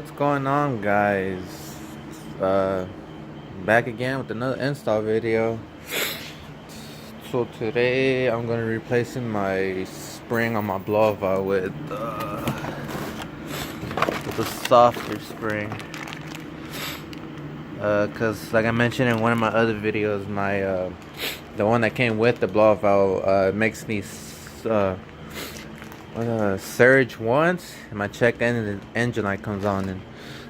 What's going on, guys? Uh, Back again with another install video. So today I'm gonna be replacing my spring on my blow valve with a softer spring. Cause like I mentioned in one of my other videos, the one that came with the blow valve makes me surge once, and my check engine light comes on, and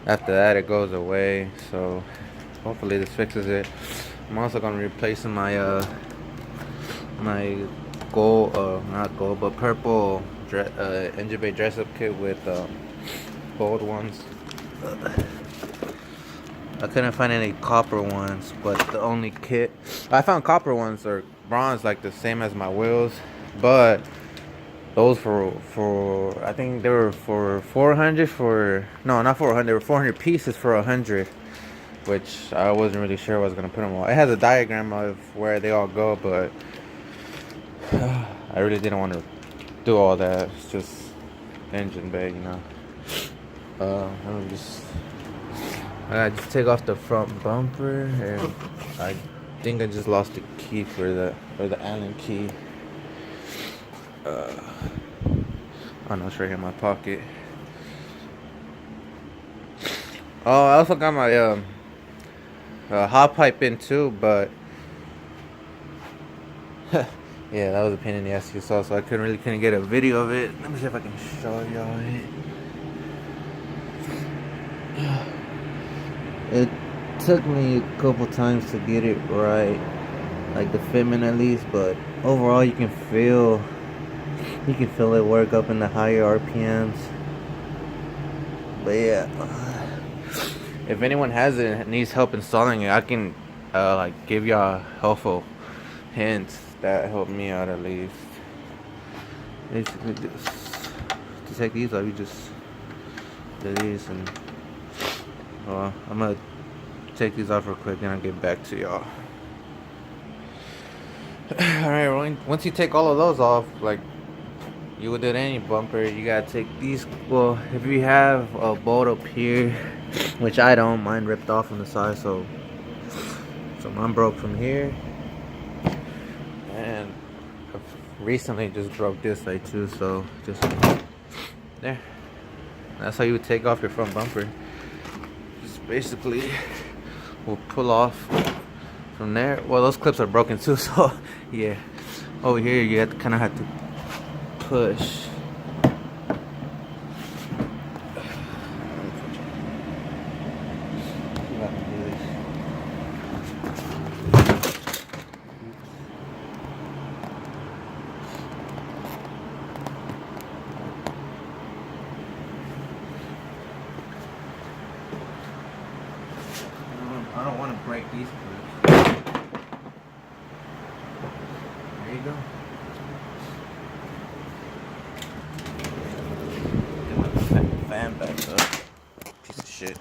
after that it goes away. So hopefully this fixes it. I'm also gonna be replacing my gold, not gold, but purple engine bay dress up kit with gold ones. I couldn't find any copper ones, but the only kit I found copper ones are bronze, like the same as my wheels, but those for I think they were for 400 for no, not 400, they were 400 pieces for 100, which I wasn't really sure I was gonna put them all. It has a diagram of where they all go, but I really didn't want to do all that. It's just engine bay, you know. I just take off the front bumper, and I think I just lost the key for the Allen key. Oh no, it's right here in my pocket. Oh, I also got my hot pipe in too, but yeah, that was a pain in the ass, you saw, so I couldn't get a video of it. Let me see if I can show y'all it. It took me a couple times to get it right, like the fitment at least, but overall you can feel it work up in the higher RPMs. But yeah, if anyone has it and needs help installing it, I can like give y'all helpful hints that help me out at least. Basically, just to take these off, you just do these, and I'm gonna take these off real quick, and I'll get back to y'all. Alright, once you take all of those off, like you would do any bumper, you gotta take these. Well, if you have a bolt up here, which I don't, mine ripped off on the side, so mine broke from here, and I've recently just broke this side too, so just there. That's how you would take off your front bumper. Just basically we'll pull off from there. Well, those clips are broken too, so yeah, over here you kind of have to push. I don't want to break these clips. There you go. Get my fan back up. Piece of shit.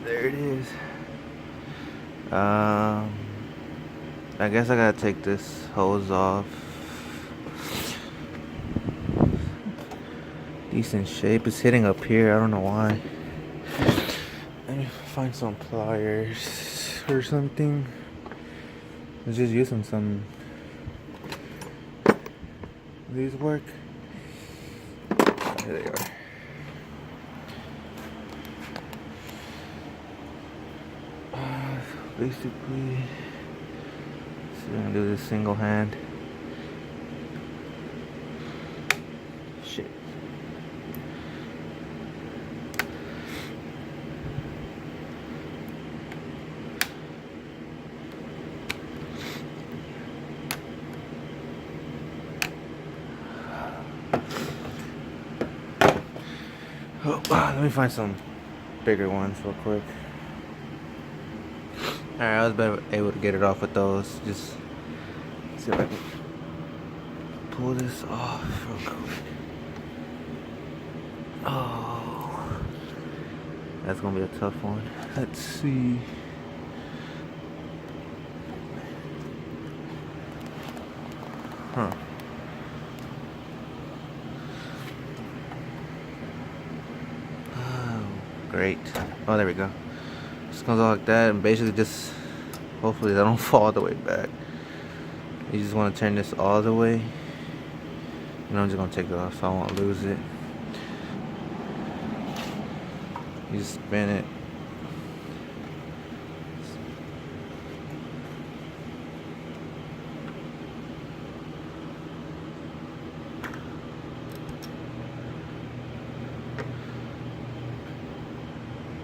There it is. I guess I gotta take this hose off. Decent shape. It's hitting up here. I don't know why. Let me find some pliers or something. I was just using some. These work. Here they are. Basically, so I'm gonna do this single hand. Shit. Oh, let me find some bigger ones real quick. Alright, I was better able to get it off with those. Just see if I can pull this off real quick. Oh, that's gonna be a tough one. Let's see. Huh. great. Oh, there we go. Just comes out like that, and basically just hopefully they don't fall all the way back. You just want to turn this all the way. And I'm just gonna take it off so I won't lose it. You just spin it.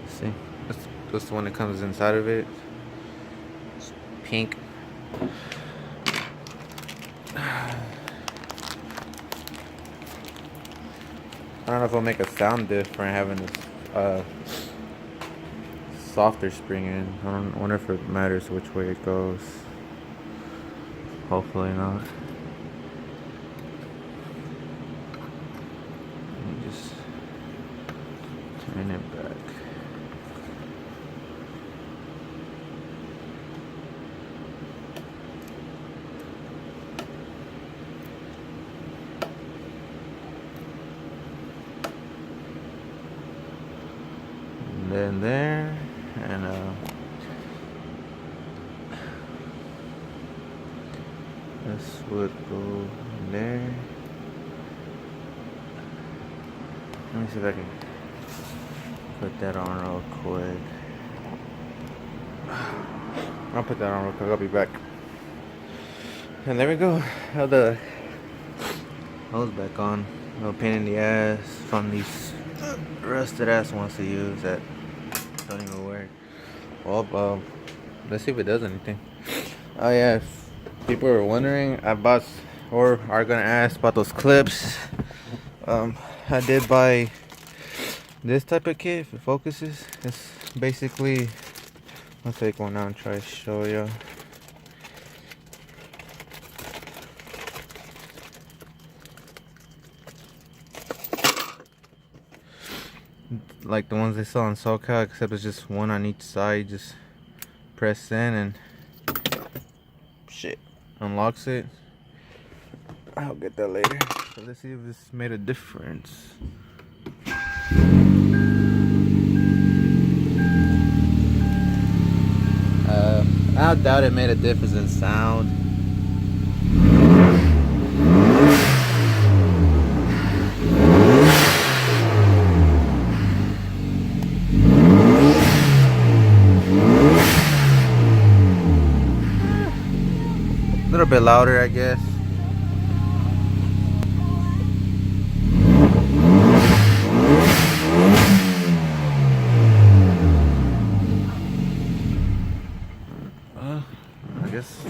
See, that's the one that comes inside of it. It's pink. I don't know if it'll make a sound different having this softer spring in. I wonder if it matters which way it goes. Hopefully not. Just turn it back. And then there, and this would go there. Let me see if I can put that on real quick. I'll put that on real quick. I'll be back. And there we go. Have the hose back on. No pain in the ass from these rusted ass ones to use that don't even work. Well, let's see if it does anything. Oh yeah, if people are wondering, I bought or are gonna ask about those clips. I did buy this type of kit if it focuses. It's basically, I'll take one out and try to show you. Like the ones they sell on SoCal, except it's just one on each side. Just press in and shit unlocks it. I'll get that later. So let's see if this made a difference. I doubt it made a difference in sound. A little bit louder, I guess. I guess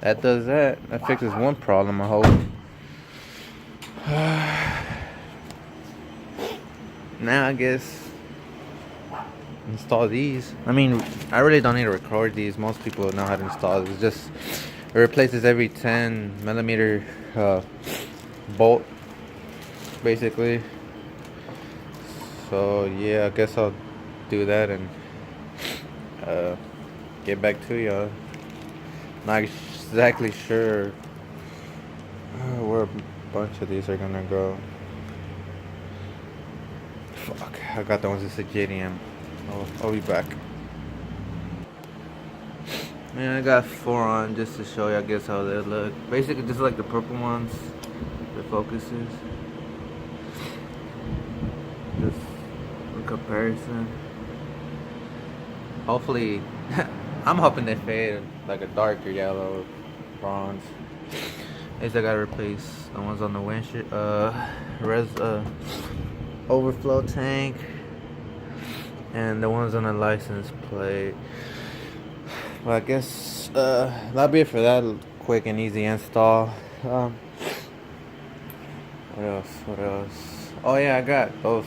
that does that. That fixes one problem, I hope. Now I guess install these. I mean, I really don't need to record these. Most people know how to install it. It's just it replaces every 10 millimeter bolt, basically. So yeah, I guess I'll do that and get back to y'all. Not exactly sure where a bunch of these are gonna go. Fuck, I got the ones that say JDM. I'll be back. Man, I got 4 on just to show you, I guess, how they look. Basically, just like the purple ones, the focuses. Just in comparison. Hopefully, I'm hoping they fade like a darker yellow, bronze. I guess I gotta replace the ones on the windshield, overflow tank, and the ones on the license plate. Well, I guess that'll be it for that quick and easy install. What else? Oh yeah, I got those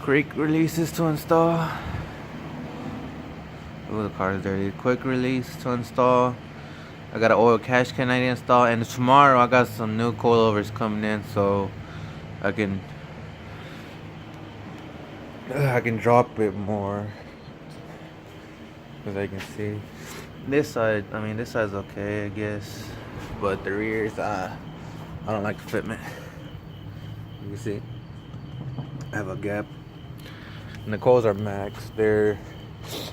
quick releases to install. Ooh, the car is dirty. Quick release to install. I got an oil cash can I install, and tomorrow I got some new coilovers coming in, so I can drop it more, as I can see. This side, I mean, this side's okay, I guess, but the rears, I don't like the fitment. You see, I have a gap. And the coils are max. They're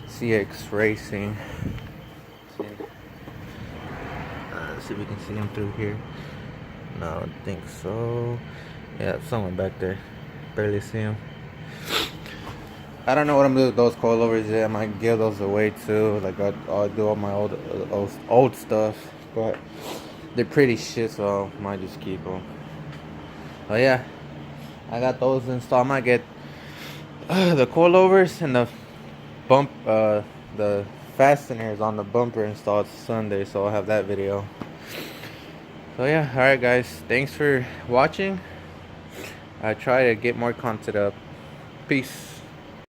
CX Racing. See? Let's see if we can see them through here. No, I don't think so. Yeah, someone back there. Barely see them. I don't know what I'm doing with those coilovers yet. I might give those away too. Like I'll do all my old stuff, but they're pretty shit, so I might just keep them. But yeah, I got those installed. I might get the coilovers and the fasteners on the bumper installed Sunday, so I'll have that video. So yeah, alright guys, thanks for watching. I try to get more content up. Peace.